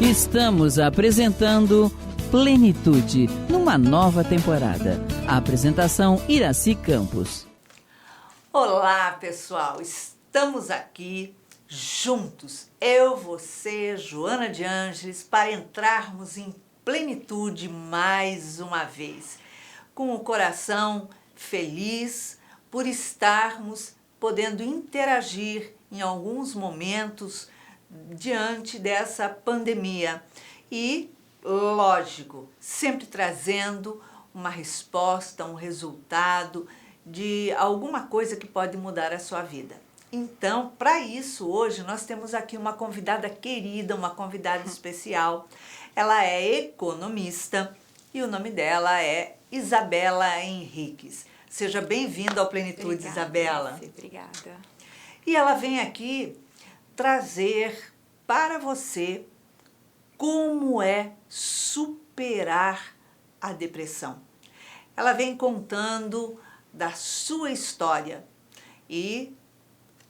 Estamos apresentando Plenitude, numa nova temporada. A apresentação Iraci Campos. Olá, pessoal! Estamos aqui juntos, eu, você, Joana de Ângeles, para entrarmos em plenitude mais uma vez, com o coração feliz por estarmos podendo interagir em alguns momentos diante dessa pandemia e, lógico, sempre trazendo uma resposta, um resultado de alguma coisa que pode mudar a sua vida. Então, para isso, hoje nós temos aqui uma convidada querida, uma convidada especial. Ela é economista e o nome dela é Isabela Henriques. Seja bem-vinda ao Plenitude, obrigada, Isabela. Obrigada. E ela vem aqui trazer para você como é superar a depressão. Ela vem contando da sua história e,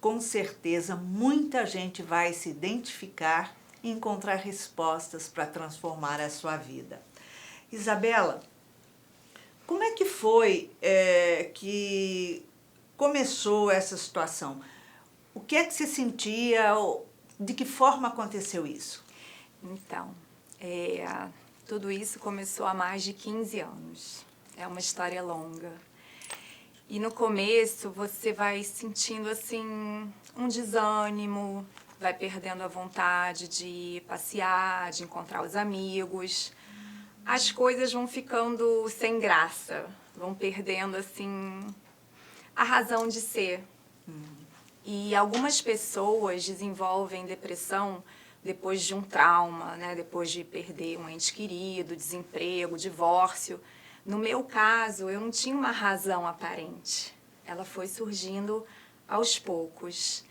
com certeza, muita gente vai se identificar e encontrar respostas para transformar a sua vida. Isabela, como é que foi que começou essa situação? O que é que você sentia? De que forma aconteceu isso? Então, tudo isso começou há mais de 15 anos. É uma história longa. E no começo você vai sentindo assim um desânimo, vai perdendo a vontade de passear, de encontrar os amigos. As coisas vão ficando sem graça, vão perdendo assim a razão de ser. E algumas pessoas desenvolvem depressão depois de um trauma, né? Depois de perder um ente querido, desemprego, divórcio. No meu caso, eu não tinha uma razão aparente. Ela foi surgindo aos poucos.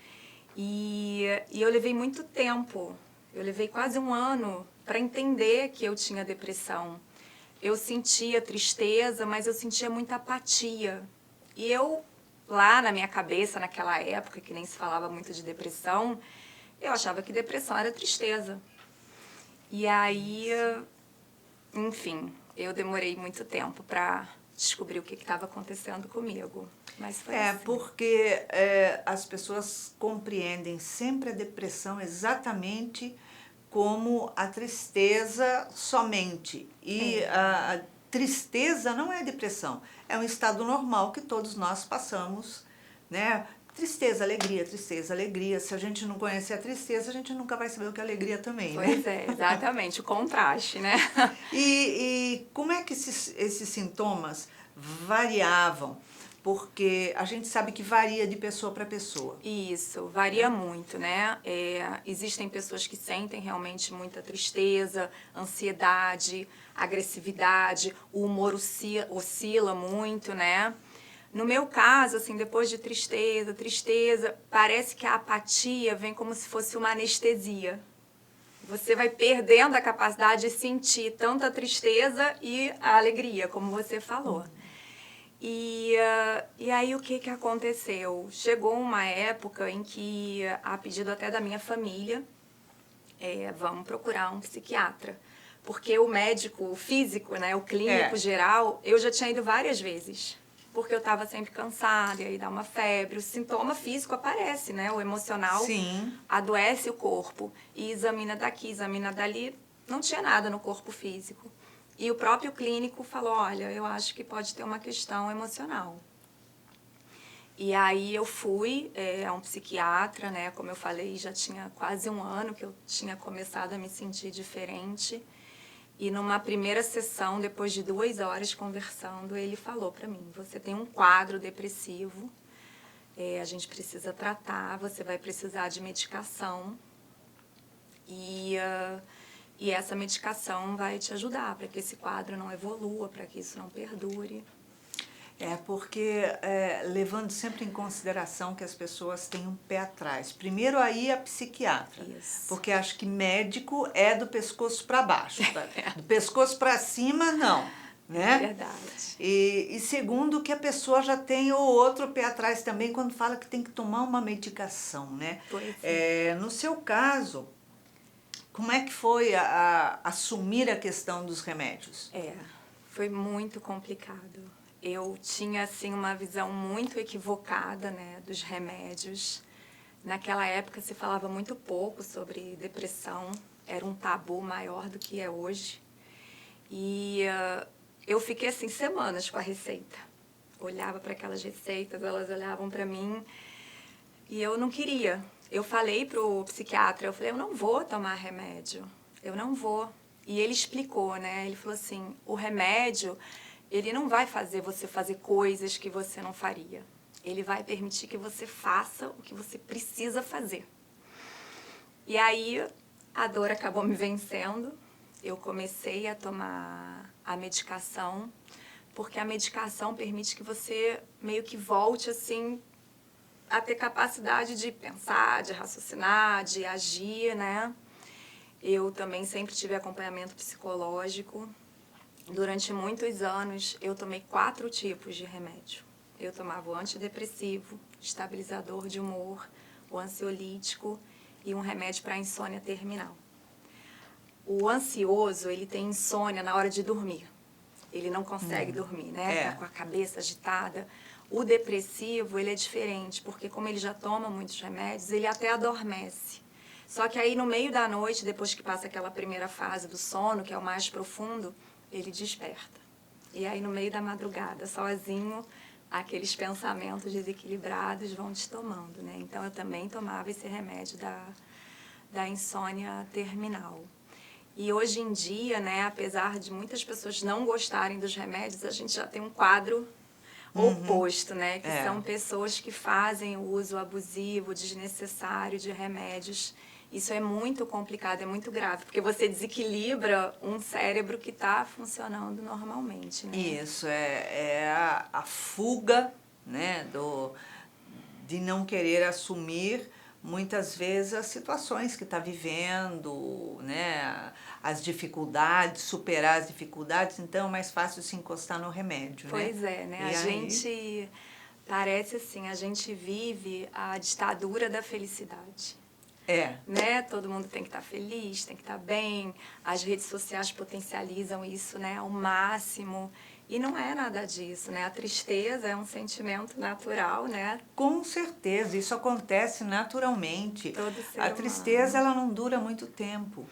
E eu levei muito tempo, eu levei quase um ano para entender que eu tinha depressão. Eu sentia tristeza, mas eu sentia muita apatia. E eu, lá na minha cabeça, naquela época, que nem se falava muito de depressão, eu achava que depressão era tristeza. E aí, enfim, eu demorei muito tempo para descobrir o que estava acontecendo comigo. Mas foi assim. Porque as pessoas compreendem sempre a depressão exatamente como a tristeza somente. E a tristeza não é depressão, é um estado normal que todos nós passamos, né? Tristeza, alegria. Se a gente não conhecer a tristeza, a gente nunca vai saber o que é alegria também, né? Pois é, exatamente, o contraste, né? E como é que esses sintomas variavam? Porque a gente sabe que varia de pessoa para pessoa. Isso, varia muito, né? Existem pessoas que sentem realmente muita tristeza, ansiedade, agressividade, o humor oscila muito, né? No meu caso, assim, depois de tristeza, parece que a apatia vem como se fosse uma anestesia. Você vai perdendo a capacidade de sentir tanta tristeza e a alegria, como você falou. E aí o que aconteceu? Chegou uma época em que, a pedido até da minha família, vamos procurar um psiquiatra. Porque o médico físico, né, o clínico geral, eu já tinha ido várias vezes. Porque eu estava sempre cansada, e aí dá uma febre, o sintoma físico aparece, né? O emocional adoece o corpo. E examina daqui, examina dali, não tinha nada no corpo físico. E o próprio clínico falou, olha, eu acho que pode ter uma questão emocional. E aí eu fui a um psiquiatra, né? Como eu falei, já tinha quase um ano que eu tinha começado a me sentir diferente. E numa primeira sessão, depois de 2 horas conversando, ele falou para mim, você tem um quadro depressivo, a gente precisa tratar, você vai precisar de medicação e essa medicação vai te ajudar para que esse quadro não evolua, para que isso não perdure. Porque levando sempre em consideração que as pessoas têm um pé atrás. Primeiro aí a psiquiatra, Isso. Porque acho que médico é do pescoço para baixo, do pescoço para cima não, né? É verdade. E segundo que a pessoa já tem o outro pé atrás também quando fala que tem que tomar uma medicação, né? Pois é. No seu caso, Como é que foi assumir a questão dos remédios? Foi muito complicado. Eu tinha, assim, uma visão muito equivocada, né, dos remédios. Naquela época se falava muito pouco sobre depressão, era um tabu maior do que é hoje. E eu fiquei, assim, semanas com a receita. Olhava para aquelas receitas, elas olhavam para mim e eu não queria. Eu falei pro psiquiatra, eu falei, eu não vou tomar remédio, eu não vou. E ele explicou, né? Ele falou assim, o remédio, ele não vai fazer você fazer coisas que você não faria. Ele vai permitir que você faça o que você precisa fazer. E aí, a dor acabou me vencendo. Eu comecei a tomar a medicação, porque a medicação permite que você meio que volte, assim, a ter capacidade de pensar, de raciocinar, de agir, né? Eu também sempre tive acompanhamento psicológico. Durante muitos anos, eu tomei 4 tipos de remédio. Eu tomava o antidepressivo, estabilizador de humor, o ansiolítico e um remédio para insônia terminal. O ansioso, ele tem insônia na hora de dormir. Ele não consegue dormir, né? Tá com a cabeça agitada. O depressivo, ele é diferente, porque como ele já toma muitos remédios, ele até adormece. Só que aí no meio da noite, depois que passa aquela primeira fase do sono, que é o mais profundo, ele desperta. E aí no meio da madrugada, sozinho, aqueles pensamentos desequilibrados vão te tomando, né? Então eu também tomava esse remédio da insônia terminal. E hoje em dia, né, apesar de muitas pessoas não gostarem dos remédios, a gente já tem um quadro oposto, né? Que são pessoas que fazem o uso abusivo, desnecessário de remédios. Isso é muito complicado, é muito grave, porque você desequilibra um cérebro que está funcionando normalmente, né? Isso, é a fuga, né, de não querer assumir muitas vezes as situações que está vivendo, né, as dificuldades, superar as dificuldades, então é mais fácil se encostar no remédio, pois né? né? A gente, parece assim, a gente vive a ditadura da felicidade. Né? Todo mundo tem que estar feliz, tem que estar bem, as redes sociais potencializam isso, né, ao máximo. E não é nada disso, né? A tristeza é um sentimento natural, né? Com certeza, isso acontece naturalmente. Todo ser a tristeza, ela não dura muito tempo.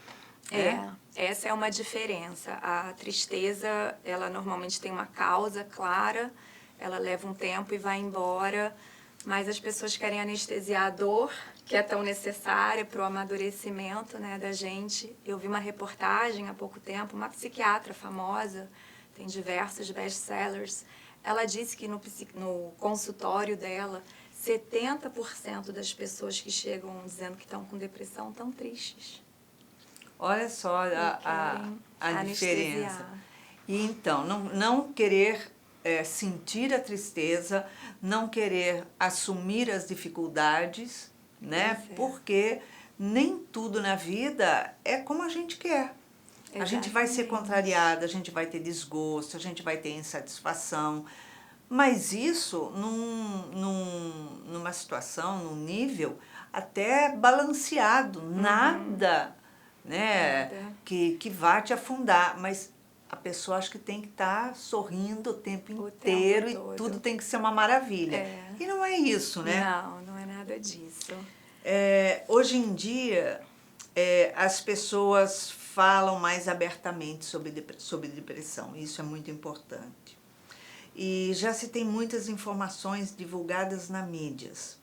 Essa é uma diferença. A tristeza, ela normalmente tem uma causa clara, ela leva um tempo e vai embora, mas as pessoas querem anestesiar a dor, que é tão necessária para o amadurecimento, né, da gente. Eu vi uma reportagem há pouco tempo, uma psiquiatra famosa, tem diversos best-sellers, ela disse que no consultório dela, 70% das pessoas que chegam dizendo que estão com depressão estão tristes. Olha só a diferença. E então, não querer sentir a tristeza, não querer assumir as dificuldades, né? Porque nem tudo na vida é como a gente quer. Exatamente. A gente vai ser contrariada, a gente vai ter desgosto, a gente vai ter insatisfação. Mas isso numa situação, num nível até balanceado, nada, né, que vá te afundar. Mas a pessoa acha que tem que estar sorrindo o tempo inteiro e tudo tem que ser uma maravilha. E não é isso, né? Não é nada disso. Hoje em dia, as pessoas falam mais abertamente sobre depressão. Isso é muito importante. E já se tem muitas informações divulgadas nas mídias.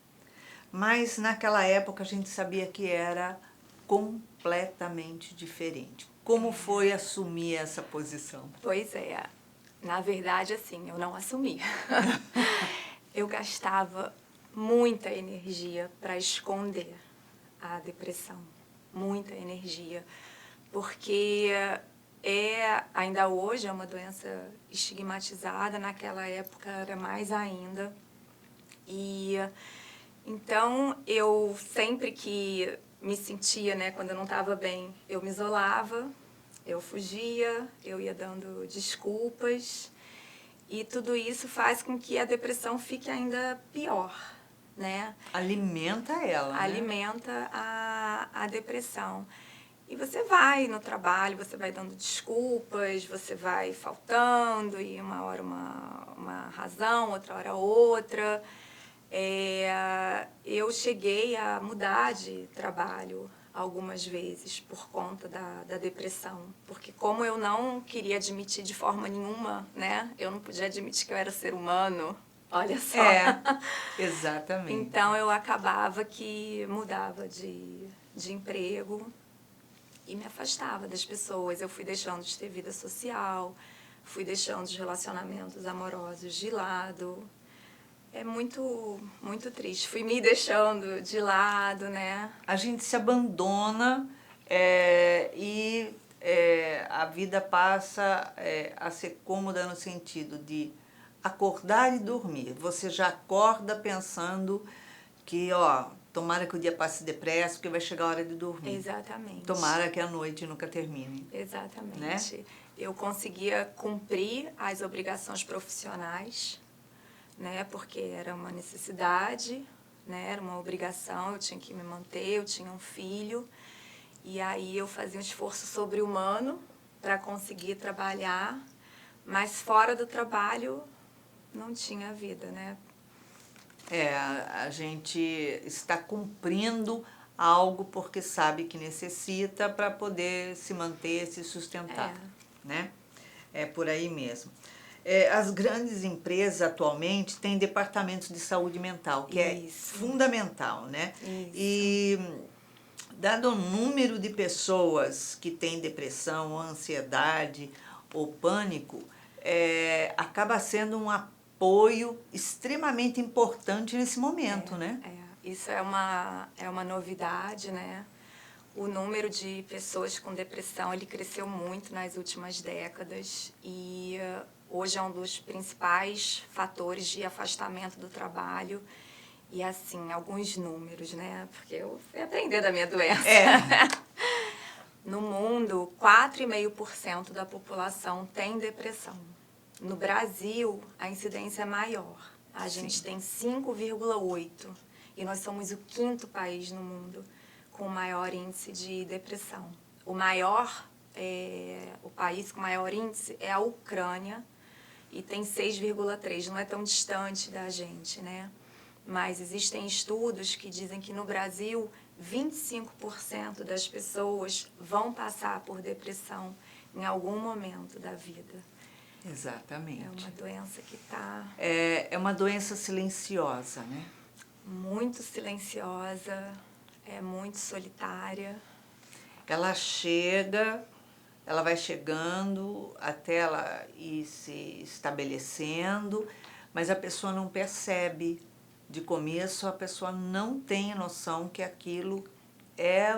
Mas naquela época a gente sabia que era completamente diferente. Como foi assumir essa posição? Pois é. Na verdade, assim, eu não assumi. Eu gastava muita energia para esconder a depressão. Muita energia. Porque ainda hoje é uma doença estigmatizada, naquela época era mais ainda. E então eu sempre que me sentia, né, quando eu não estava bem, eu me isolava, eu fugia, eu ia dando desculpas. E tudo isso faz com que a depressão fique ainda pior, né? Alimenta ela, Alimenta a depressão. E você vai no trabalho, você vai dando desculpas, você vai faltando, e uma hora uma razão, outra hora outra. Eu cheguei a mudar de trabalho algumas vezes por conta da depressão. Porque como eu não queria admitir de forma nenhuma, né? Eu não podia admitir que eu era ser humano, olha só. Exatamente. Então eu acabava que mudava de emprego e me afastava das pessoas. Eu fui deixando de ter vida social, fui deixando os relacionamentos amorosos de lado. É muito, muito triste. Fui me deixando de lado, né? A gente se abandona e a vida passa a ser cômoda no sentido de acordar e dormir. Você já acorda pensando que, tomara que o dia passe depressa, porque vai chegar a hora de dormir. Exatamente. Tomara que a noite nunca termine. Exatamente. Né? Eu conseguia cumprir as obrigações profissionais, né? Porque era uma necessidade, né? Era uma obrigação, eu tinha que me manter, eu tinha um filho. E aí eu fazia um esforço sobre-humano para conseguir trabalhar, mas fora do trabalho não tinha vida, né? A gente está cumprindo algo porque sabe que necessita para poder se manter, se sustentar, né? É por aí mesmo. As grandes empresas atualmente têm departamentos de saúde mental, que é fundamental, né? Isso. E dado o número de pessoas que têm depressão, ansiedade ou pânico, acaba sendo um apoio extremamente importante nesse momento, né? Isso é uma novidade, né? O número de pessoas com depressão, ele cresceu muito nas últimas décadas e hoje é um dos principais fatores de afastamento do trabalho. E assim, alguns números, né? Porque eu fui aprender da minha doença. No mundo, 4,5% da população tem depressão. No Brasil, a incidência é maior. A gente tem 5,8%. E nós somos o 5º país no mundo com o maior índice de depressão. O país com maior índice é a Ucrânia e tem 6,3%. Não é tão distante da gente, né? Mas existem estudos que dizem que no Brasil 25% das pessoas vão passar por depressão em algum momento da vida. Exatamente. É uma doença que está... É uma doença silenciosa, né? Muito silenciosa, muito solitária. Ela vai chegando até ela ir se estabelecendo, mas a pessoa não percebe. De começo, a pessoa não tem noção que aquilo é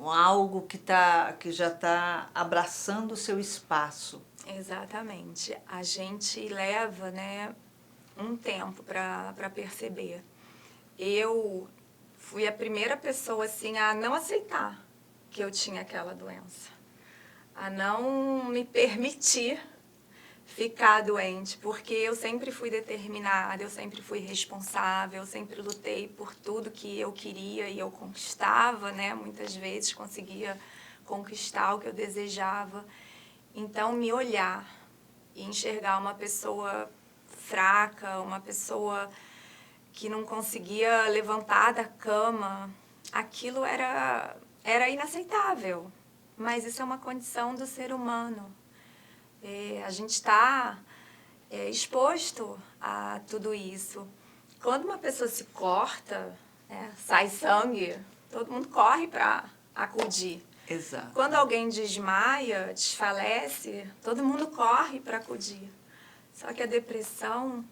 algo que já está abraçando o seu espaço. Exatamente. A gente leva, né, um tempo para perceber. Eu fui a primeira pessoa assim, a não aceitar que eu tinha aquela doença. A não me permitir ficar doente, porque eu sempre fui determinada, eu sempre fui responsável, eu sempre lutei por tudo que eu queria e eu conquistava, né? Muitas vezes conseguia conquistar o que eu desejava. Então, me olhar e enxergar uma pessoa fraca, uma pessoa que não conseguia levantar da cama, aquilo era inaceitável. Mas isso é uma condição do ser humano. A gente está exposto a tudo isso. Quando uma pessoa se corta, sai sangue, todo mundo corre para acudir. Exato. Quando alguém desmaia, desfalece, todo mundo corre para acudir. Só que a depressão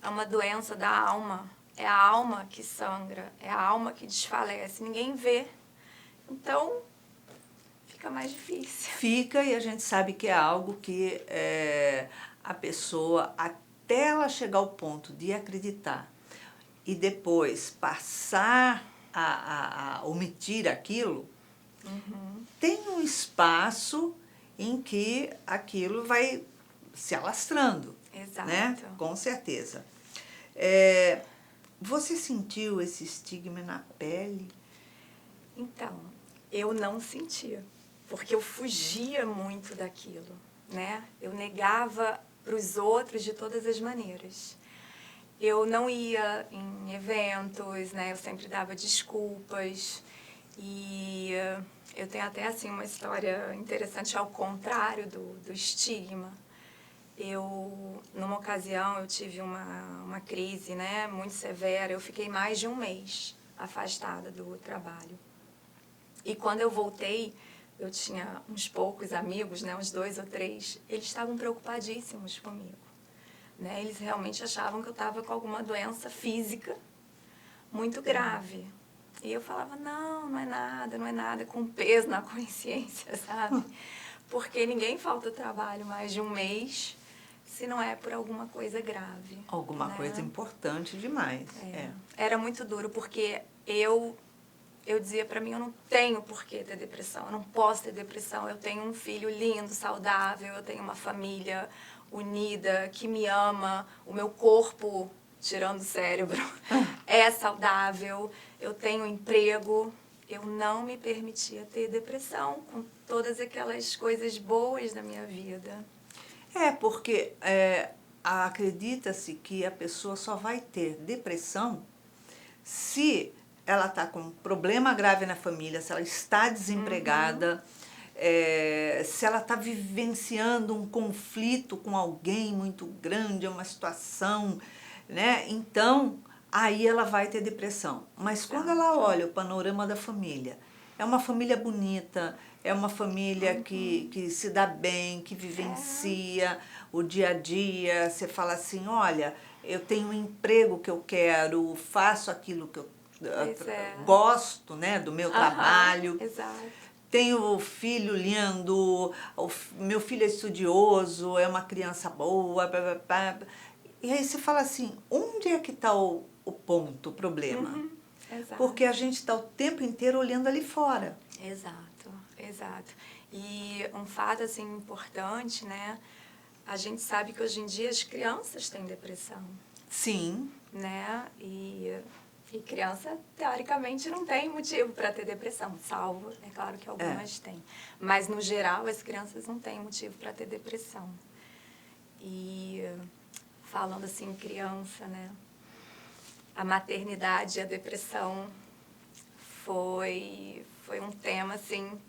é uma doença da alma. É a alma que sangra, é a alma que desfalece. Ninguém vê. Então, fica mais difícil. Fica, e a gente sabe que é algo que a pessoa, até ela chegar ao ponto de acreditar e depois passar a omitir aquilo, tem um espaço em que aquilo vai se alastrando. Exato. Né? Com certeza. Você sentiu esse estigma na pele? Então, eu não sentia, porque eu fugia muito daquilo, né? Eu negava para os outros de todas as maneiras. Eu não ia em eventos, né? Eu sempre dava desculpas. E eu tenho até, assim, uma história interessante ao contrário do estigma. Numa ocasião, eu tive uma crise, né? Muito severa. Eu fiquei mais de um mês afastada do trabalho. E quando eu voltei, eu tinha uns poucos amigos, né? Uns 2 ou 3. Eles estavam preocupadíssimos comigo. Né? Eles realmente achavam que eu estava com alguma doença física muito grave. E eu falava, não é nada, com peso na consciência, sabe? Porque ninguém falta trabalho mais de um mês se não é por alguma coisa grave. Alguma né? coisa importante demais. Era muito duro, porque eu dizia pra mim, eu não tenho por que ter depressão, eu não posso ter depressão, eu tenho um filho lindo, saudável, eu tenho uma família unida, que me ama, o meu corpo, tirando o cérebro, é saudável, eu tenho um emprego. Eu não me permitia ter depressão com todas aquelas coisas boas da minha vida. Porque acredita-se que a pessoa só vai ter depressão se ela está com um problema grave na família, se ela está desempregada, se ela está vivenciando um conflito com alguém muito grande, uma situação, né? Então, aí ela vai ter depressão. Mas quando ela olha o panorama da família, é uma família bonita, é uma família que se dá bem, que vivencia o dia a dia, você fala assim, olha, eu tenho um emprego que eu quero, faço aquilo que eu gosto, né, do meu trabalho. Exato. Tenho filho lindo, meu filho é estudioso, é uma criança boa, blá, blá, blá. E aí você fala assim, onde é que está o ponto, o problema? Exato. Porque a gente está o tempo inteiro olhando ali fora. Exato. E um fato, assim, importante, né? A gente sabe que hoje em dia as crianças têm depressão. Sim. Né? E criança, teoricamente, não tem motivo para ter depressão, salvo, é claro que algumas têm. Mas, no geral, as crianças não têm motivo para ter depressão. E, falando assim, criança, né? A maternidade e a depressão foi um tema, assim,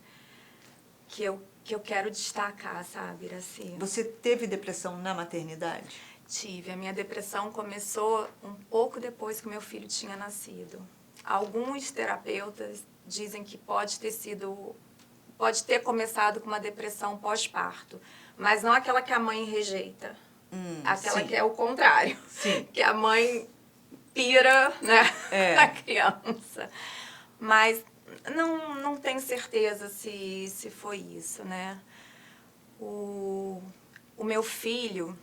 que eu quero destacar, sabe, Iraci? Você teve depressão na maternidade? Tive. A minha depressão começou um pouco depois que meu filho tinha nascido. Alguns terapeutas dizem que pode ter começado com uma depressão pós-parto, mas não aquela que a mãe rejeita. Aquela que é o contrário. Sim. Que a mãe pira, né, a criança. Mas não tenho certeza se foi isso, né? O meu filho,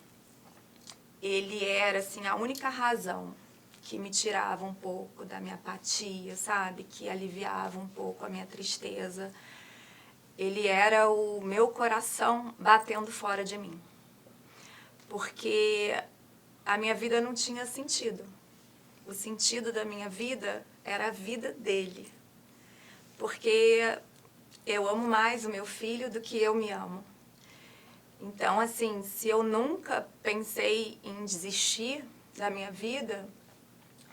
ele era, assim, a única razão que me tirava um pouco da minha apatia, sabe? Que aliviava um pouco a minha tristeza. Ele era o meu coração batendo fora de mim. Porque a minha vida não tinha sentido. O sentido da minha vida era a vida dele. Porque eu amo mais o meu filho do que eu me amo. Então, assim, se eu nunca pensei em desistir da minha vida,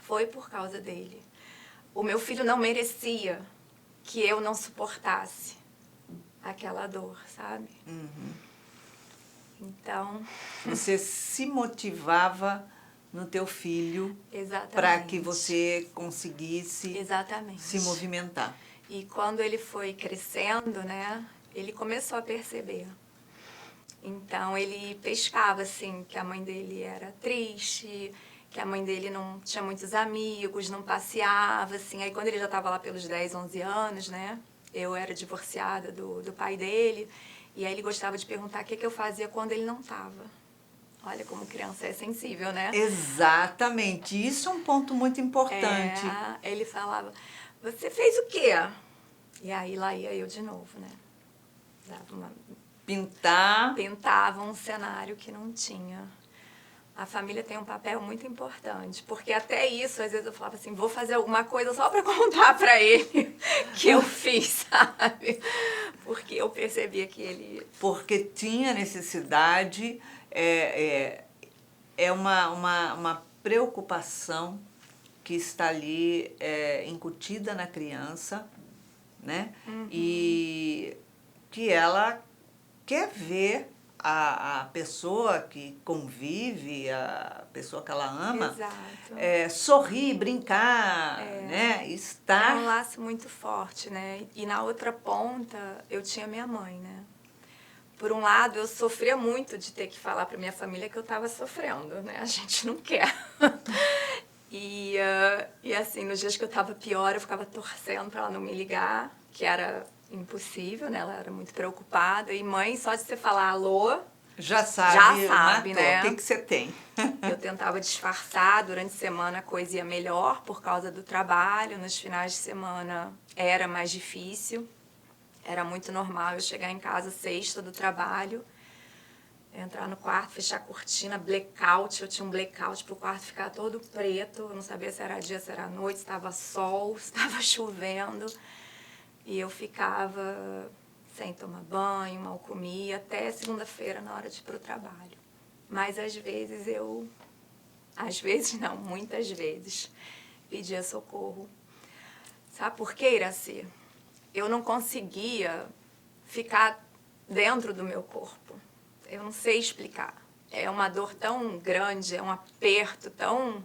foi por causa dele. O meu filho não merecia que eu não suportasse aquela dor, sabe? Então... Você se motivava no teu filho para que você conseguisse se movimentar. E quando ele foi crescendo, né, ele começou a perceber. Então, ele pescava, assim, que a mãe dele era triste, que a mãe dele não tinha muitos amigos, não passeava, assim. Aí, quando ele já estava lá pelos 10, 11 anos, né, eu era divorciada do pai dele, e aí ele gostava de perguntar o que eu fazia quando ele não estava. Olha como criança é sensível, né? Exatamente. Isso é um ponto muito importante. Ele falava, você fez o quê? E aí, lá ia eu de novo, né? Pintava um cenário que não tinha. A família tem um papel muito importante, porque até isso, às vezes eu falava assim, vou fazer alguma coisa só para contar para ele que eu fiz, sabe? Porque eu percebia que ele... Porque tinha necessidade, é uma preocupação que está ali incutida na criança, né? E que ela quer ver a pessoa que convive, a pessoa que ela ama, sorrir, brincar, né? Estar... É um laço muito forte, né? E na outra ponta, eu tinha minha mãe, né? Por um lado, eu sofria muito de ter que falar para minha família que eu estava sofrendo, né? A gente não quer. E assim, nos dias que eu estava pior, eu ficava torcendo para ela não me ligar, que era impossível, né? Ela era muito preocupada. E mãe, só de você falar alô... Já sabe, matou. Né? O que você tem? Eu tentava disfarçar, durante a semana a coisa ia melhor por causa do trabalho, nos finais de semana era mais difícil. Era muito normal eu chegar em casa sexta do trabalho, entrar no quarto, fechar a cortina, blackout. Eu tinha um blackout para o quarto ficar todo preto. Eu não sabia se era dia, se era noite, se estava sol, se estava chovendo. E eu ficava sem tomar banho, mal comia, até segunda-feira na hora de ir para o trabalho. Mas às vezes muitas vezes, pedia socorro. Sabe por quê, Iraci? Eu não conseguia ficar dentro do meu corpo. Eu não sei explicar. É uma dor tão grande, é um aperto tão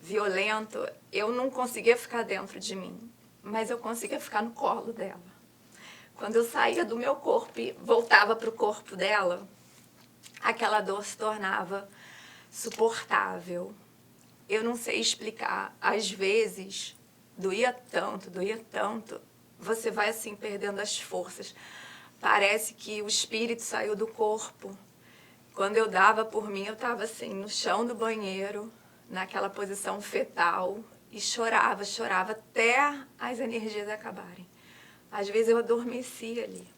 violento. Eu não conseguia ficar dentro de mim, mas eu conseguia ficar no colo dela. Quando eu saía do meu corpo e voltava para o corpo dela, aquela dor se tornava suportável. Eu não sei explicar. Às vezes, doía tanto, você vai assim perdendo as forças. Parece que o espírito saiu do corpo. Quando eu dava por mim, eu estava assim, no chão do banheiro, naquela posição fetal, e chorava até as energias acabarem. Às vezes eu adormecia ali,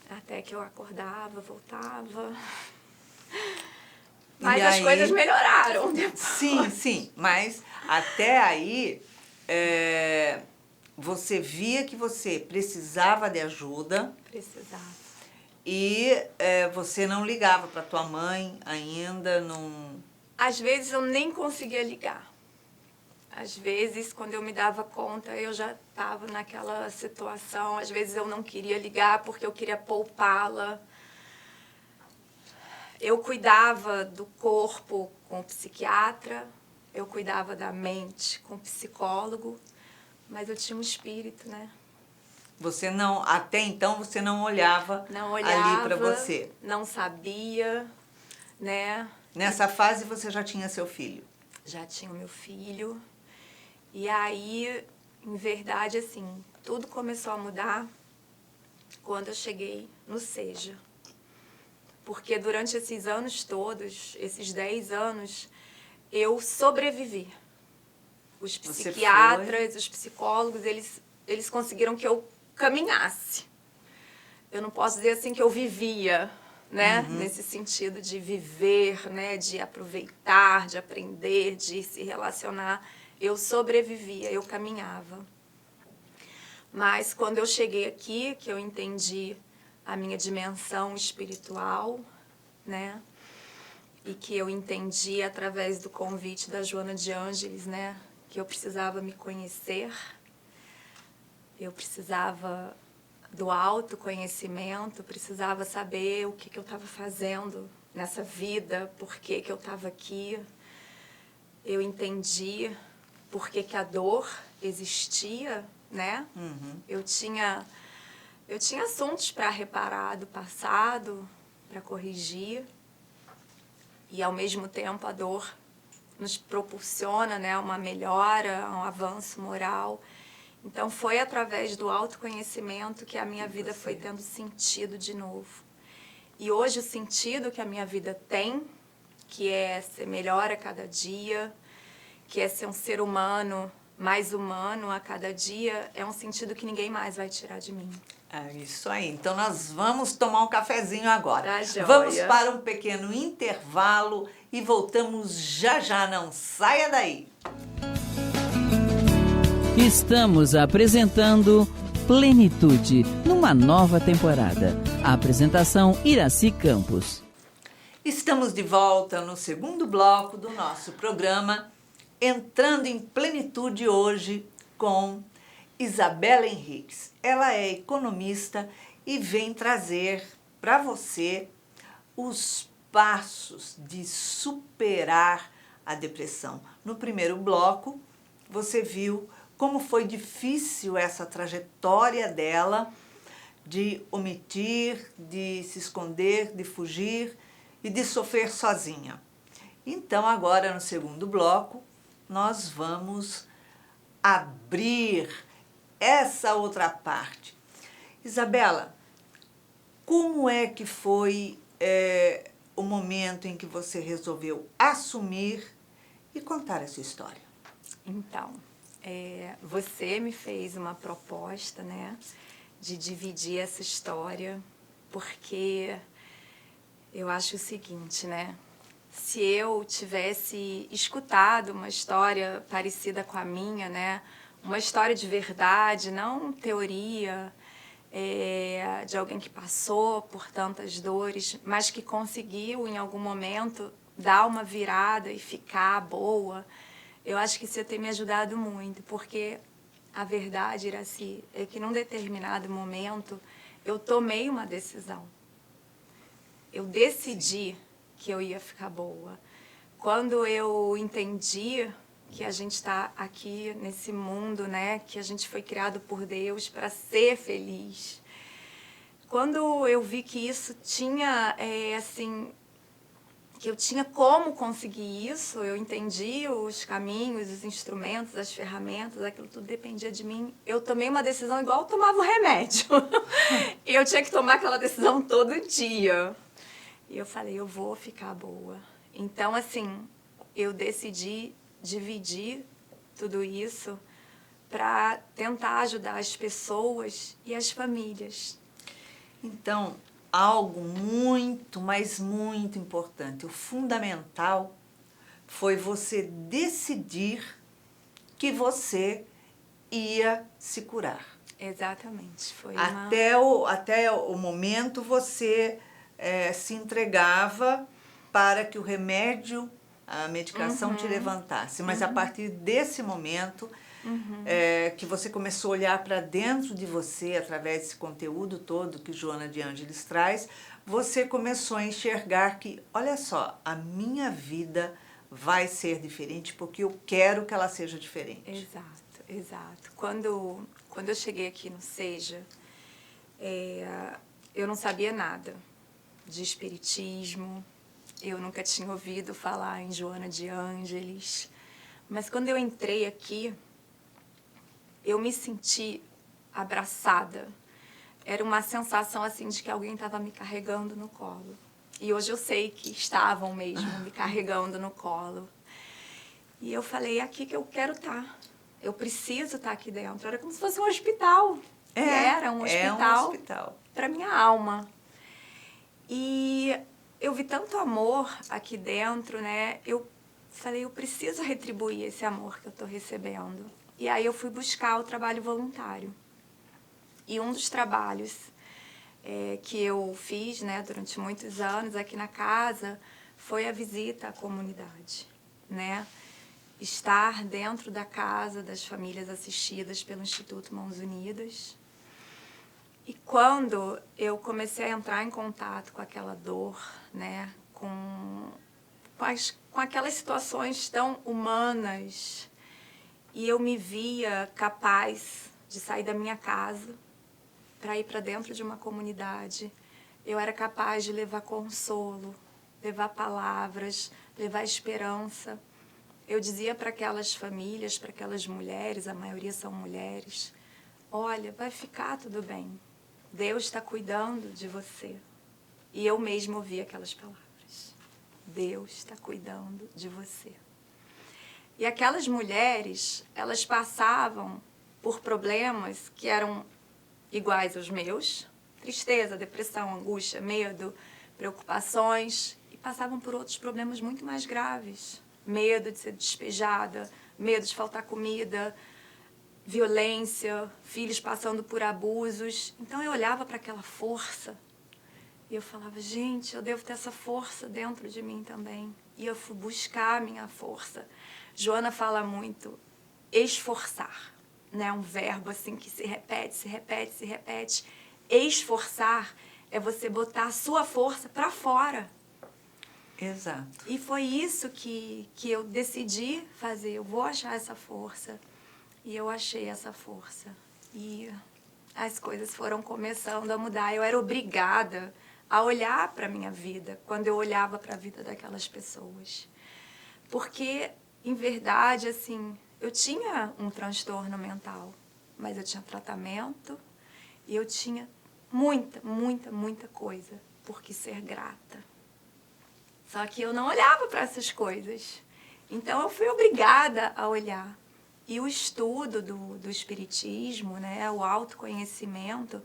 até que eu acordava, voltava. Mas as coisas melhoraram depois. Sim, mas até aí você via que você precisava de ajuda. Precisava. E você não ligava para tua mãe ainda, não... Às vezes eu nem conseguia ligar. Às vezes, quando eu me dava conta, eu já estava naquela situação. Às vezes eu não queria ligar porque eu queria poupá-la. Eu cuidava do corpo com o psiquiatra, eu cuidava da mente com o psicólogo, mas eu tinha um espírito, né? Você não, até então você não olhava ali para você. Não sabia, né? Nessa fase você já tinha seu filho? Já tinha o meu filho. E aí, em verdade, assim, tudo começou a mudar quando eu cheguei no SEJA. Porque durante esses anos todos, esses 10 anos, eu sobrevivi. Os psiquiatras, os psicólogos, eles conseguiram que eu caminhasse. Eu não posso dizer assim que eu vivia, né? Nesse sentido de viver, né? De aproveitar, de aprender, de se relacionar. Eu sobrevivia, eu caminhava. Mas quando eu cheguei aqui, que eu entendi a minha dimensão espiritual, né? E que eu entendi através do convite da Joana de Ângeles, né? Que eu precisava me conhecer, eu precisava do autoconhecimento, precisava saber o que eu estava fazendo nessa vida, por que eu estava aqui. Eu entendi por que a dor existia, né? Eu tinha assuntos para reparar do passado, para corrigir, e ao mesmo tempo a dor nos proporciona, né, uma melhora, um avanço moral. Então foi através do autoconhecimento que a minha vida foi tendo sentido de novo. E hoje o sentido que a minha vida tem, que é ser melhor a cada dia, que é ser um ser humano mais humano a cada dia, é um sentido que ninguém mais vai tirar de mim. É isso aí. Então nós vamos tomar um cafezinho agora. Tá joia. Vamos para um pequeno intervalo e voltamos já já. Não saia daí. Estamos apresentando Plenitude, numa nova temporada. A apresentação Iraci Campos. Estamos de volta no segundo bloco do nosso programa, entrando em plenitude hoje com Isabela Henriques. Ela é economista e vem trazer para você os passos de superar a depressão. No primeiro bloco, você viu como foi difícil essa trajetória dela de omitir, de se esconder, de fugir e de sofrer sozinha. Então, agora no segundo bloco, nós vamos abrir essa outra parte. Isabela, como é que foi o momento em que você resolveu assumir e contar essa história? Então, você me fez uma proposta, né, de dividir essa história, porque eu acho o seguinte, né, se eu tivesse escutado uma história parecida com a minha, né, uma história de verdade, não teoria, de alguém que passou por tantas dores, mas que conseguiu em algum momento dar uma virada e ficar boa, eu acho que isso ia ter me ajudado muito, porque a verdade, Iraci, é que num determinado momento eu tomei uma decisão. Eu decidi que eu ia ficar boa. Quando eu entendi que a gente está aqui nesse mundo, né, que a gente foi criado por Deus para ser feliz. Quando eu vi que isso tinha, que eu tinha como conseguir isso, eu entendi os caminhos, os instrumentos, as ferramentas, aquilo tudo dependia de mim. Eu tomei uma decisão igual eu tomava o remédio. Eu tinha que tomar aquela decisão todo dia. E eu falei, eu vou ficar boa. Então, assim, eu decidi dividir tudo isso para tentar ajudar as pessoas e as famílias. Então, algo muito, mas muito importante, o fundamental foi você decidir que você ia se curar. Exatamente. Foi até o momento você se entregava para que o remédio, a medicação te levantasse. Mas a partir desse momento que você começou a olhar para dentro de você, através desse conteúdo todo que Joana de Ângeles traz, você começou a enxergar que, olha só, a minha vida vai ser diferente porque eu quero que ela seja diferente. Exato, exato. Quando eu cheguei aqui no Seja, eu não sabia nada de espiritismo, eu nunca tinha ouvido falar em Joana de Ângeles, mas quando eu entrei aqui, eu me senti abraçada. Era uma sensação assim de que alguém estava me carregando no colo. E hoje eu sei que estavam mesmo me carregando no colo. E eu falei, é aqui que eu quero estar. Eu preciso estar aqui dentro. Era como se fosse um hospital. Era um hospital para minha alma. E eu vi tanto amor aqui dentro, né? Eu falei, eu preciso retribuir esse amor que eu estou recebendo. E aí eu fui buscar o trabalho voluntário. E um dos trabalhos que eu fiz, né, durante muitos anos aqui na casa foi a visita à comunidade, né? Estar dentro da casa das famílias assistidas pelo Instituto Mãos Unidas. E quando eu comecei a entrar em contato com aquela dor, né, com aquelas situações tão humanas, e eu me via capaz de sair da minha casa para ir para dentro de uma comunidade, eu era capaz de levar consolo, levar palavras, levar esperança. Eu dizia para aquelas famílias, para aquelas mulheres, a maioria são mulheres, olha, vai ficar tudo bem. Deus está cuidando de você. E eu mesma ouvi aquelas palavras. Deus está cuidando de você. E aquelas mulheres, elas passavam por problemas que eram iguais aos meus. Tristeza, depressão, angústia, medo, preocupações. E passavam por outros problemas muito mais graves. Medo de ser despejada, medo de faltar comida, violência, filhos passando por abusos. Então eu olhava para aquela força e eu falava, gente, eu devo ter essa força dentro de mim também. E eu fui buscar a minha força. Joana fala muito, esforçar, né? Um verbo assim que se repete, se repete, se repete. Esforçar é você botar a sua força para fora. Exato. E foi isso que eu decidi fazer. Eu vou achar essa força. E eu achei essa força. E as coisas foram começando a mudar. Eu era obrigada a olhar para a minha vida quando eu olhava para a vida daquelas pessoas. Porque, em verdade, assim, eu tinha um transtorno mental, mas eu tinha tratamento e eu tinha muita, muita, muita coisa por que ser grata. Só que eu não olhava para essas coisas. Então, eu fui obrigada a olhar. E o estudo do espiritismo, né, o autoconhecimento,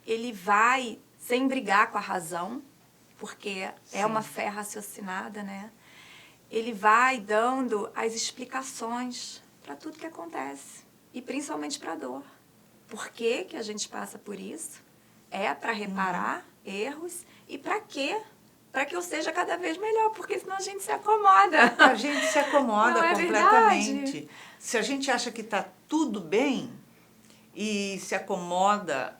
ele vai sem brigar com a razão, porque é uma fé raciocinada, né? Ele vai dando as explicações para tudo que acontece, e principalmente para a dor. Por que que a gente passa por isso? É para reparar erros e para quê? Para que eu seja cada vez melhor, porque senão a gente se acomoda. A gente se acomoda Não é completamente. verdade? Se a gente acha que está tudo bem e se acomoda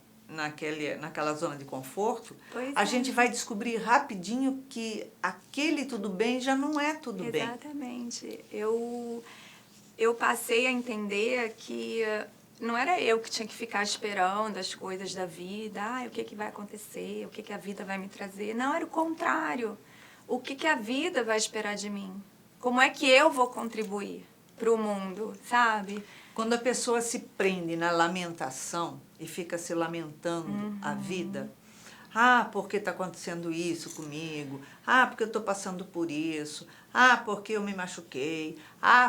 naquela zona de conforto, Pois a é. gente vai descobrir rapidinho que aquele tudo bem já não é tudo bem. Exatamente. Eu passei a entender que não era eu que tinha que ficar esperando as coisas da vida, o que vai acontecer, o que a vida vai me trazer. Não, era o contrário. O que a vida vai esperar de mim? Como é que eu vou contribuir para o mundo, sabe? Quando a pessoa se prende na lamentação e fica se lamentando a vida, porque está acontecendo isso comigo, porque eu estou passando por isso, porque eu me machuquei,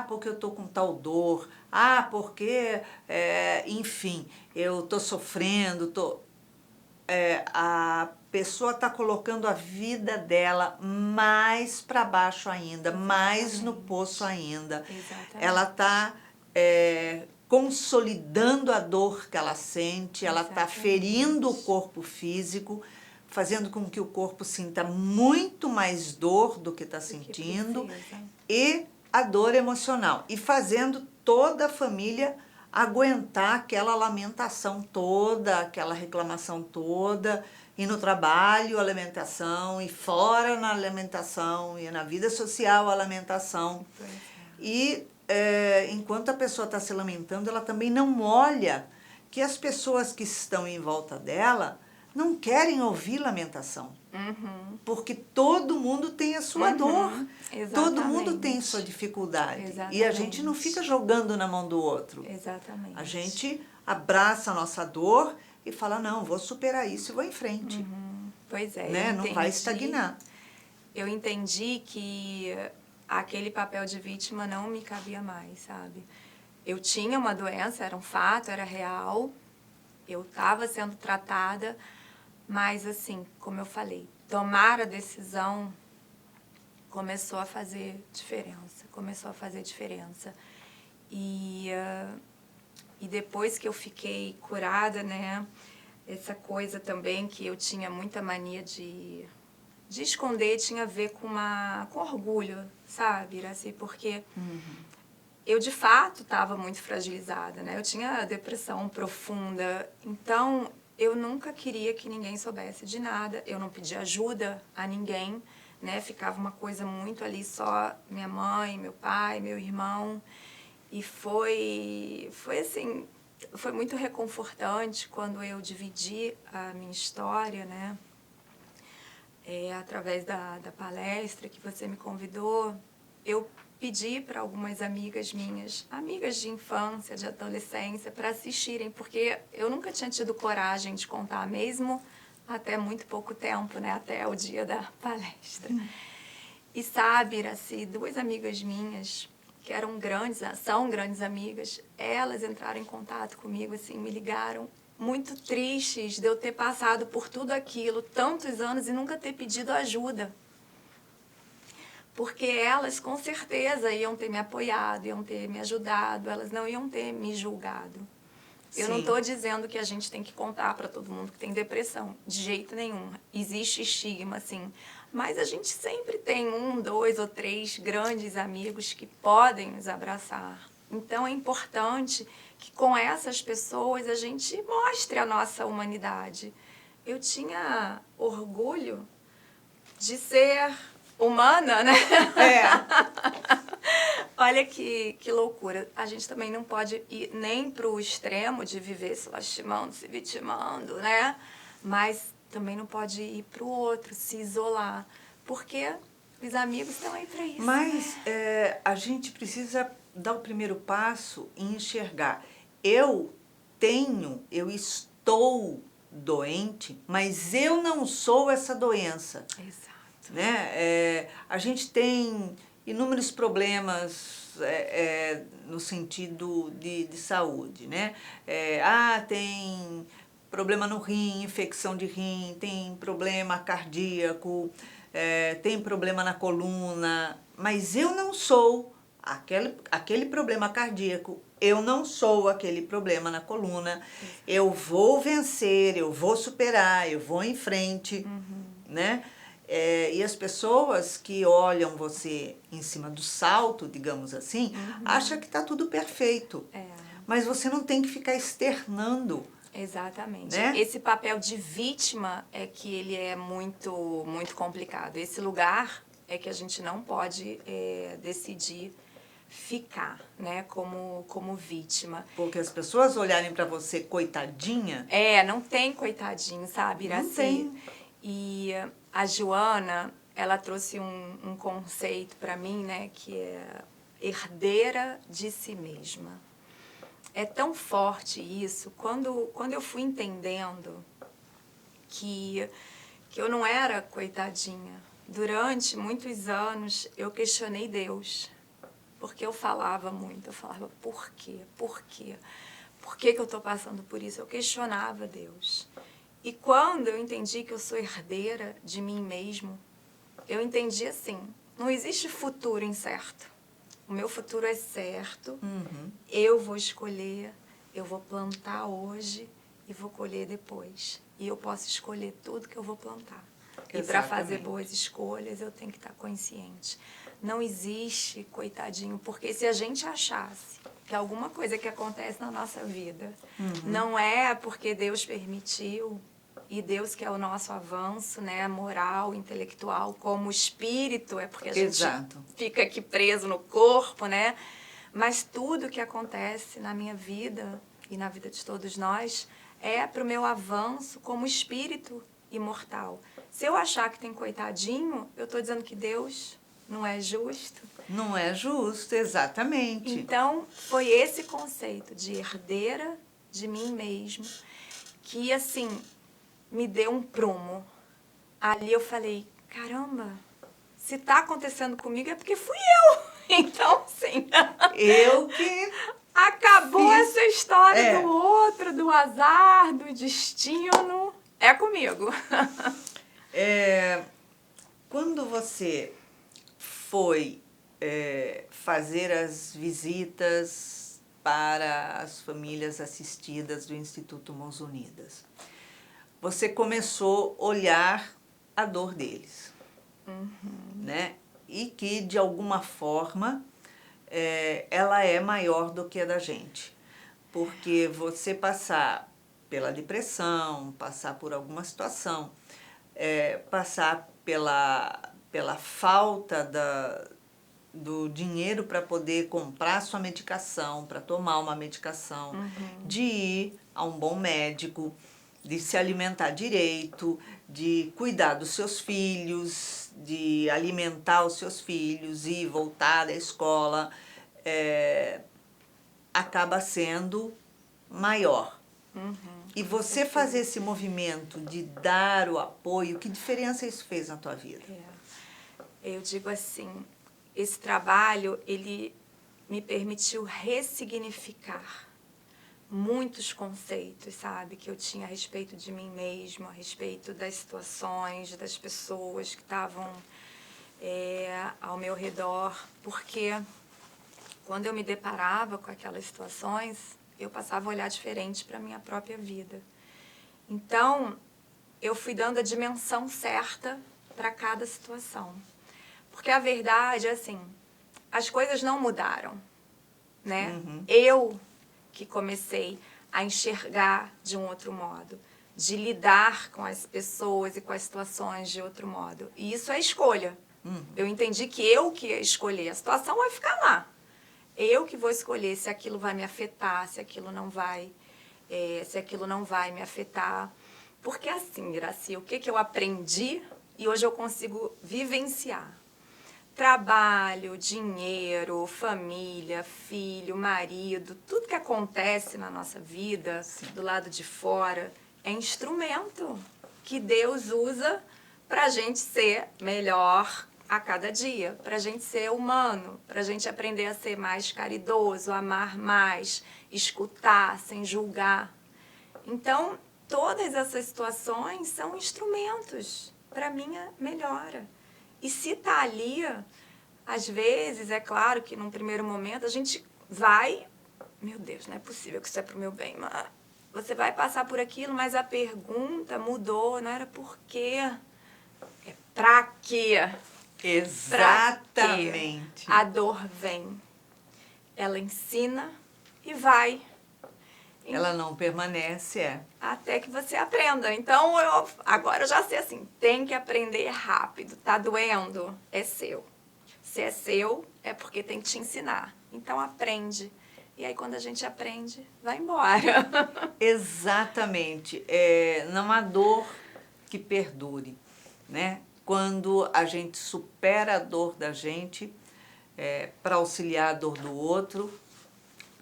porque eu estou com tal dor, porque, enfim, eu estou sofrendo, a pessoa está colocando a vida dela mais para baixo ainda, mais no poço ainda. Exatamente. Ela está consolidando a dor que ela sente, ela está ferindo o corpo físico, fazendo com que o corpo sinta muito mais dor do que está sentindo, e a dor emocional, e fazendo toda a família aguentar aquela lamentação toda, aquela reclamação toda, e no trabalho a lamentação, e fora na lamentação, e na vida social a lamentação. E enquanto a pessoa está se lamentando, ela também não olha que as pessoas que estão em volta dela não querem ouvir lamentação. Porque todo mundo tem a sua dor. Todo mundo tem sua dificuldade. E a gente não fica jogando na mão do outro. Exatamente. A gente abraça a nossa dor e fala, não, vou superar isso e vou em frente. Pois é. Né? Não vai estagnar. Eu entendi que aquele papel de vítima não me cabia mais, sabe? Eu tinha uma doença, era um fato, era real. Eu estava sendo tratada, mas assim, como eu falei, tomar a decisão começou a fazer diferença. E depois que eu fiquei curada, né, essa coisa também que eu tinha muita mania de esconder, tinha a ver com orgulho, sabe, Iraci? Porque eu, de fato, estava muito fragilizada, né? Eu tinha depressão profunda, então eu nunca queria que ninguém soubesse de nada, eu não pedia ajuda a ninguém, né? Ficava uma coisa muito ali só minha mãe, meu pai, meu irmão, e foi assim, foi muito reconfortante quando eu dividi a minha história, né? Através da palestra que você me convidou, eu pedi para algumas amigas minhas, amigas de infância, de adolescência, para assistirem, porque eu nunca tinha tido coragem de contar mesmo até muito pouco tempo, né? Até o dia da palestra. E sabe, Iraci, duas amigas minhas, que são grandes amigas, elas entraram em contato comigo, assim, me ligaram muito tristes de eu ter passado por tudo aquilo, tantos anos, e nunca ter pedido ajuda. Porque elas, com certeza, iam ter me apoiado, iam ter me ajudado, elas não iam ter me julgado. Eu não Sim. estou dizendo que a gente tem que contar para todo mundo que tem depressão, de jeito nenhum. Existe estigma, sim. Mas a gente sempre tem 1, 2 ou 3 grandes amigos que podem nos abraçar. Então é importante que com essas pessoas a gente mostre a nossa humanidade. Eu tinha orgulho de ser humana, né? Olha que loucura. A gente também não pode ir nem para o extremo de viver se lastimando, se vitimando, né? Mas também não pode ir para o outro, se isolar. Porque os amigos estão aí para isso. Mas né? a gente precisa dar o primeiro passo e enxergar. Eu estou doente, mas eu não sou essa doença. Exato. Né? A gente tem inúmeros problemas no sentido de saúde, né? Tem problema no rim, infecção de rim, tem problema cardíaco, tem problema na coluna, mas eu não sou aquele problema cardíaco, eu não sou aquele problema na coluna, eu vou vencer, eu vou superar, eu vou em frente, né? E as pessoas que olham você em cima do salto, digamos assim, acham que está tudo perfeito. Mas você não tem que ficar externando. Exatamente. Né? Esse papel de vítima é que ele é muito, muito complicado. Esse lugar é que a gente não pode decidir ficar, né, como vítima. Porque as pessoas olharem para você coitadinha... Não tem coitadinho, sabe, Iraci? Não tem. E a Joana, ela trouxe um conceito para mim, né, que é herdeira de si mesma. É tão forte isso, quando eu fui entendendo que eu não era coitadinha. Durante muitos anos eu questionei Deus, porque eu falava muito, eu falava, por quê? Por quê? Por que eu estou passando por isso? Eu questionava Deus. E quando eu entendi que eu sou herdeira de mim mesmo, eu entendi assim, não existe futuro incerto. O meu futuro é certo, eu vou escolher, eu vou plantar hoje e vou colher depois. E eu posso escolher tudo que eu vou plantar. Exatamente. E para fazer boas escolhas, eu tenho que estar consciente. Não existe coitadinho, porque se a gente achasse que alguma coisa que acontece na nossa vida não é porque Deus permitiu, e Deus que é o nosso avanço, né, moral, intelectual, como espírito, é porque a gente fica aqui preso no corpo, né? Mas tudo que acontece na minha vida e na vida de todos nós é para o meu avanço como espírito imortal. Se eu achar que tem coitadinho, eu estou dizendo que Deus não é justo. Não é justo, exatamente. Então, foi esse conceito de herdeira de mim mesmo que, assim, me deu um prumo. Ali eu falei, caramba, se tá acontecendo comigo é porque fui eu. Então, sim. Eu que... Acabou essa história do outro, do azar, do destino. É comigo. Quando você foi fazer as visitas para as famílias assistidas do Instituto Mãos Unidas, você começou a olhar a dor deles, né? E que, de alguma forma, ela é maior do que a da gente. Porque você passar pela depressão, passar por alguma situação, passar pela falta do dinheiro para poder comprar sua medicação, para tomar uma medicação, de ir a um bom médico, de se alimentar direito, de cuidar dos seus filhos, de alimentar os seus filhos e voltar da escola, acaba sendo maior. E você fazer esse movimento de dar o apoio, que diferença isso fez na tua vida? Eu digo assim, esse trabalho, ele me permitiu ressignificar muitos conceitos, sabe, que eu tinha a respeito de mim mesma, a respeito das situações, das pessoas que estavam ao meu redor, porque quando eu me deparava com aquelas situações, eu passava a olhar diferente para a minha própria vida. Então, eu fui dando a dimensão certa para cada situação. Porque a verdade é assim, as coisas não mudaram, né? Eu que comecei a enxergar de um outro modo, de lidar com as pessoas e com as situações de outro modo. E isso é escolha. Eu entendi que eu que ia escolher. A situação vai ficar lá. Eu que vou escolher se aquilo vai me afetar, se aquilo não vai me afetar. Porque assim, Iraci, o que eu aprendi e hoje eu consigo vivenciar? Trabalho, dinheiro, família, filho, marido, tudo que acontece na nossa vida, do lado de fora, é instrumento que Deus usa para a gente ser melhor a cada dia, para a gente ser humano, para a gente aprender a ser mais caridoso, amar mais, escutar sem julgar. Então, todas essas situações são instrumentos para minha melhora. E se está ali, às vezes, é claro que num primeiro momento a gente vai, meu Deus, não é possível que isso é para o meu bem, mas você vai passar por aquilo, mas a pergunta mudou, não era por quê, é para quê? Exatamente. A dor vem, ela ensina e vai. Ela não permanece, Até que você aprenda. Então, agora eu já sei assim, tem que aprender rápido. Tá doendo? É seu. Se é seu, é porque tem que te ensinar. Então, aprende. E aí, quando a gente aprende, vai embora. Exatamente. Não há dor que perdure, né? Quando a gente supera a dor da gente para auxiliar a dor do outro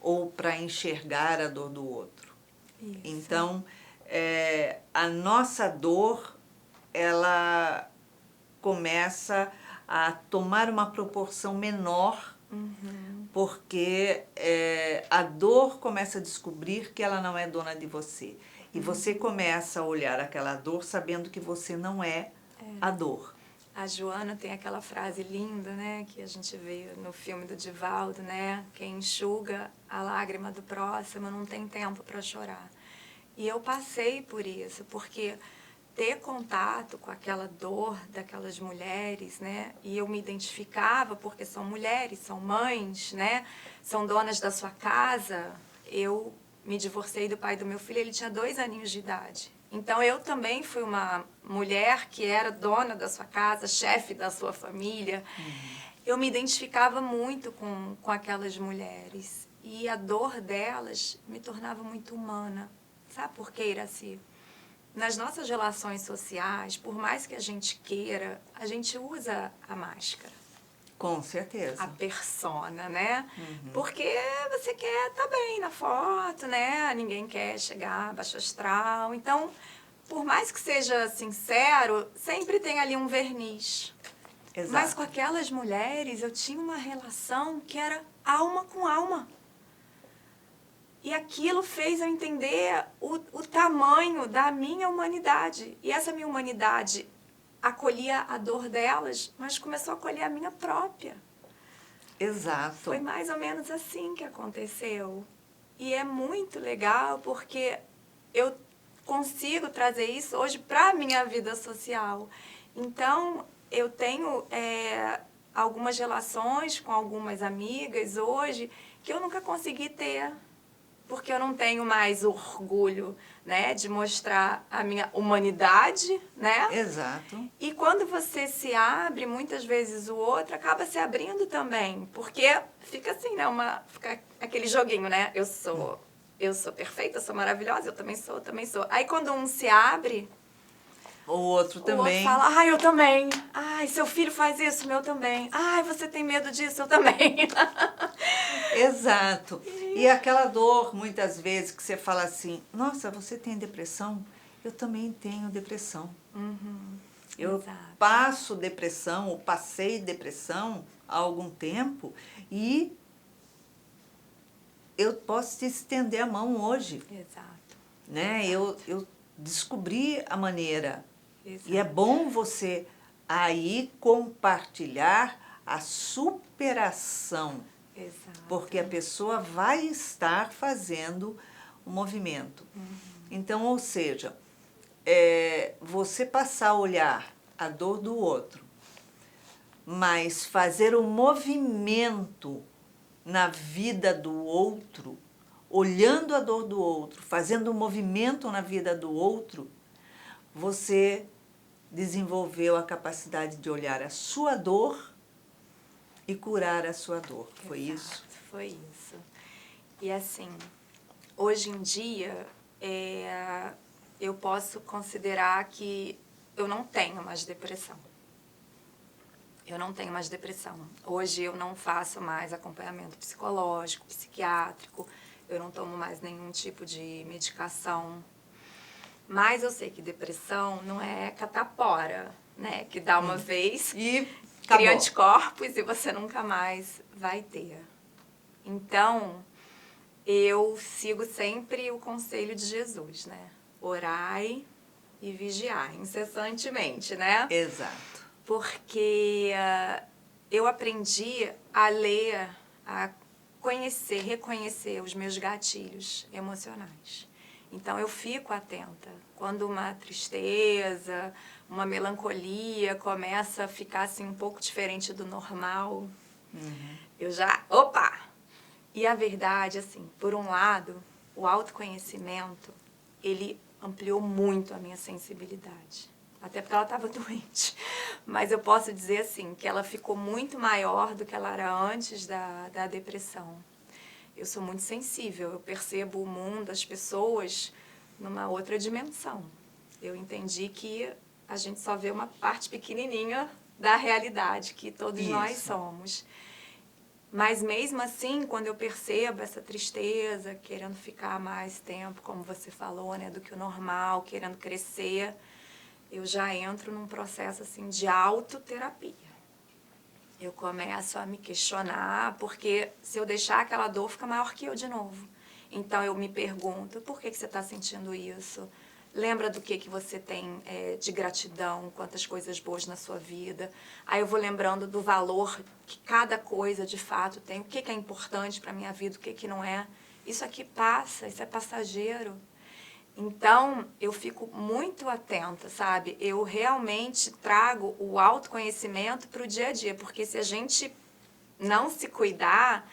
ou para enxergar a dor do outro. Isso. Então, a nossa dor, ela começa a tomar uma proporção menor, porque a dor começa a descobrir que ela não é dona de você. E você começa a olhar aquela dor sabendo que você não é a dor. A Joana tem aquela frase linda, né, que a gente vê no filme do Divaldo, né? Quem enxuga a lágrima do próximo não tem tempo para chorar. E eu passei por isso, porque ter contato com aquela dor daquelas mulheres, né? E eu me identificava porque são mulheres, são mães, né? São donas da sua casa. Eu me divorciei do pai do meu filho, ele tinha 2 aninhos de idade. Então, eu também fui uma mulher que era dona da sua casa, chefe da sua família. Eu me identificava muito com aquelas mulheres. E a dor delas me tornava muito humana. Sabe por quê, Iraci? Nas nossas relações sociais, por mais que a gente queira, a gente usa a máscara. Com certeza. A persona, né? Porque você quer estar bem na foto, né? Ninguém quer chegar baixo astral. Então, por mais que seja sincero, sempre tem ali um verniz. Exato. Mas com aquelas mulheres, eu tinha uma relação que era alma com alma. E aquilo fez eu entender o tamanho da minha humanidade. E essa minha humanidade acolhia a dor delas, mas começou a acolher a minha própria. Exato. Foi mais ou menos assim que aconteceu. E é muito legal porque eu consigo trazer isso hoje para a minha vida social. Então, eu tenho algumas relações com algumas amigas hoje que eu nunca consegui ter. Porque eu não tenho mais orgulho, né, de mostrar a minha humanidade, né? Exato. E quando você se abre, muitas vezes o outro acaba se abrindo também. Porque fica assim, né, fica aquele joguinho, né? Eu sou perfeita, eu sou maravilhosa, eu também sou. Aí quando um se abre, O outro também. o outro fala, ai, eu também. Ai, seu filho faz isso, meu também. Ai, você tem medo disso, eu também. Exato. E aquela dor, muitas vezes, que você fala assim, nossa, você tem depressão? Eu também tenho depressão. Eu Exato. passo depressão, ou passei depressão há algum tempo, e eu posso te estender a mão hoje. Exato. Né? Eu descobri a maneira. Exato. E é bom você aí compartilhar a superação, Exato. porque a pessoa vai estar fazendo o movimento. Então, ou seja, você passar a olhar a dor do outro, mas fazer um movimento na vida do outro, olhando a dor do outro, fazendo um movimento na vida do outro, você desenvolveu a capacidade de olhar a sua dor e curar a sua dor. Foi isso? Foi isso. E assim, hoje em dia, eu posso considerar que eu não tenho mais depressão. Eu não tenho mais depressão. Hoje eu não faço mais acompanhamento psicológico, psiquiátrico, eu não tomo mais nenhum tipo de medicação. Mas eu sei que depressão não é catapora, né? Que dá uma vez, E cria acabou. anticorpos e você nunca mais vai ter. Então, eu sigo sempre o conselho de Jesus, né? Orai e vigiai incessantemente, né? Exato. Porque eu aprendi a ler, a conhecer, reconhecer os meus gatilhos emocionais. Então, eu fico atenta. Quando uma tristeza, uma melancolia começa a ficar assim, um pouco diferente do normal, eu já... Opa! E a verdade, assim, por um lado, o autoconhecimento, ele ampliou muito a minha sensibilidade. Até porque ela estava doente. Mas eu posso dizer, assim, que ela ficou muito maior do que ela era antes da depressão. Eu sou muito sensível, eu percebo o mundo, as pessoas, numa outra dimensão. Eu entendi que a gente só vê uma parte pequenininha da realidade, que todos nós somos. Mas mesmo assim, quando eu percebo essa tristeza, querendo ficar mais tempo, como você falou, né, do que o normal, querendo crescer, eu já entro num processo assim de autoterapia. Eu começo a me questionar, porque se eu deixar aquela dor, fica maior que eu de novo. Então eu me pergunto, por que você está sentindo isso? Lembra do que você tem de gratidão, quantas coisas boas na sua vida. Aí eu vou lembrando do valor que cada coisa de fato tem, o que é importante para a minha vida, o que não é. Isso aqui passa, isso é passageiro. Então, eu fico muito atenta, sabe? Eu realmente trago o autoconhecimento para o dia a dia, porque se a gente não se cuidar,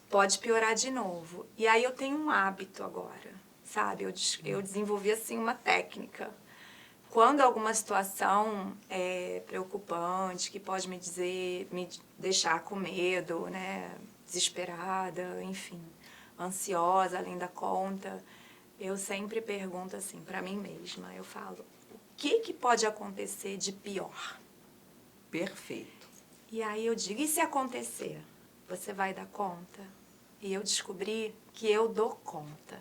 pode piorar de novo. E aí eu tenho um hábito agora, sabe? Eu desenvolvi, assim, uma técnica. Quando alguma situação é preocupante, que pode me deixar com medo, né? Desesperada, enfim, ansiosa além da conta, eu sempre pergunto assim para mim mesma, eu falo, o que pode acontecer de pior? Perfeito. E aí eu digo, e se acontecer? Você vai dar conta? E eu descobri que eu dou conta.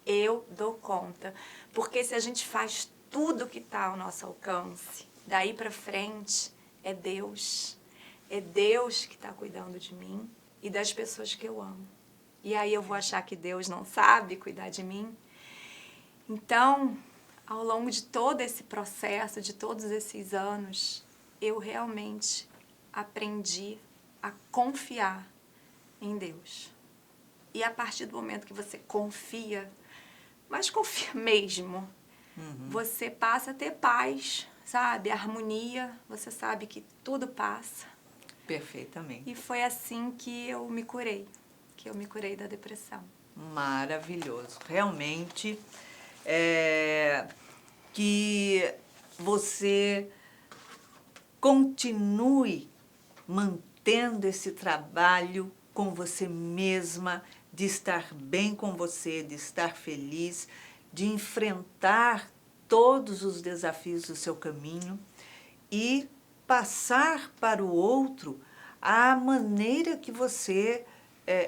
Eu dou conta. Porque se a gente faz tudo que está ao nosso alcance, daí para frente é Deus. É Deus que está cuidando de mim e das pessoas que eu amo. E aí eu vou achar que Deus não sabe cuidar de mim? Então, ao longo de todo esse processo, de todos esses anos, eu realmente aprendi a confiar em Deus. E a partir do momento que você confia, mas confia mesmo, você passa a ter paz, sabe? Harmonia, você sabe que tudo passa. Perfeitamente. E foi assim que eu me curei da depressão. Maravilhoso. Realmente, que você continue mantendo esse trabalho com você mesma, de estar bem com você, de estar feliz, de enfrentar todos os desafios do seu caminho e passar para o outro a maneira que você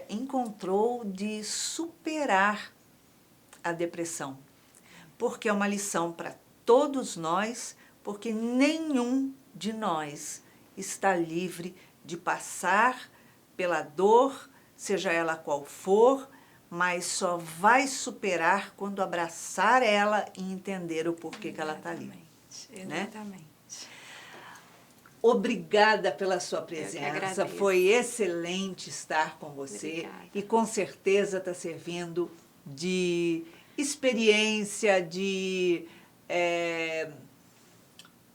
encontrou de superar a depressão. Porque é uma lição para todos nós, porque nenhum de nós está livre de passar pela dor, seja ela qual for, mas só vai superar quando abraçar ela e entender o porquê que ela está ali. Exatamente. Né? Obrigada pela sua que presença. agradeço. Foi excelente estar com você. Obrigada. E com certeza está servindo de experiência, de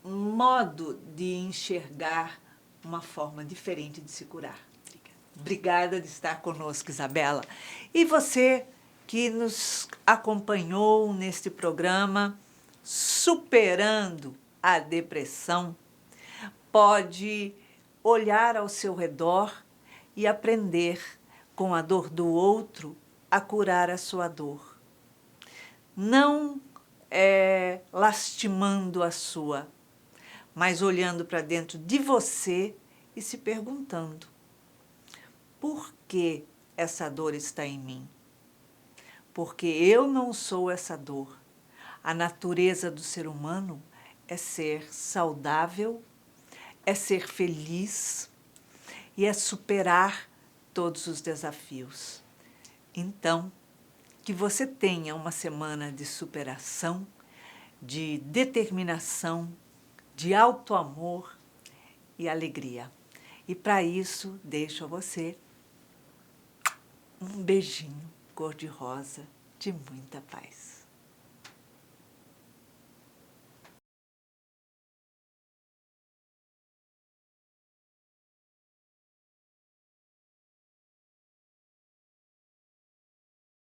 modo de enxergar uma forma diferente de se curar. Obrigada de estar conosco, Isabela. E você que nos acompanhou neste programa Superando a Depressão, pode olhar ao seu redor e aprender com a dor do outro a curar a sua dor. Não lastimando a sua, mas olhando para dentro de você e se perguntando: por que essa dor está em mim? Porque eu não sou essa dor. A natureza do ser humano é ser saudável, é ser feliz e é superar todos os desafios. Então, que você tenha uma semana de superação, de determinação, de alto amor e alegria. E para isso, deixo a você um beijinho cor-de-rosa de muita paz.